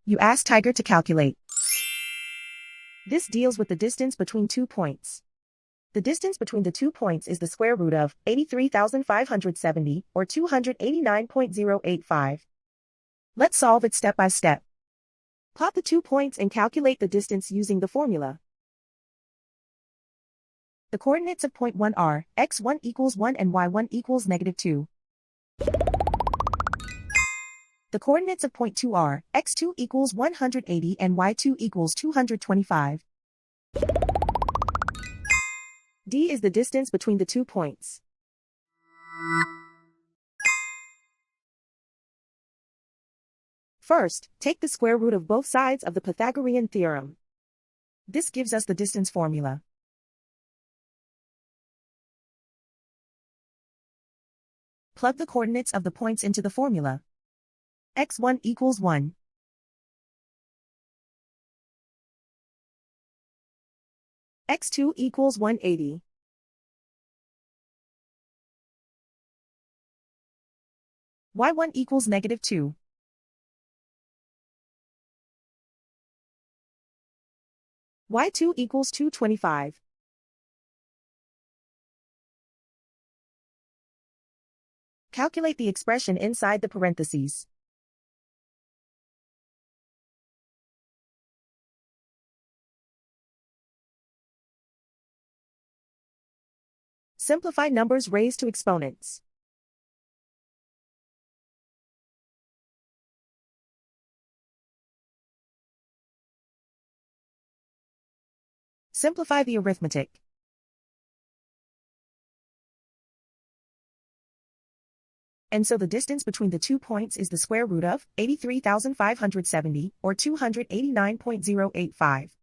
You ask Tiger to calculate. This deals with the distance between 2 points. The distance between the 2 points is the square root of 83,570, or 289.085. Let's solve it step by step. Plot the 2 points and calculate the distance using the formula. The coordinates of point 1 are x1 equals 1 and y1 equals -2. The coordinates of point 2 are x2 equals 180 and y2 equals 225. D is the distance between the 2 points. First, take the square root of both sides of the Pythagorean theorem. This gives us the distance formula. Plug the coordinates of the points into the formula. x1 equals 1. x2 equals 180. y1 equals -2. y2 equals 225. Calculate the expression inside the parentheses. Simplify numbers raised to exponents. Simplify the arithmetic. And so the distance between the 2 points is the square root of 83,570, or 289.085.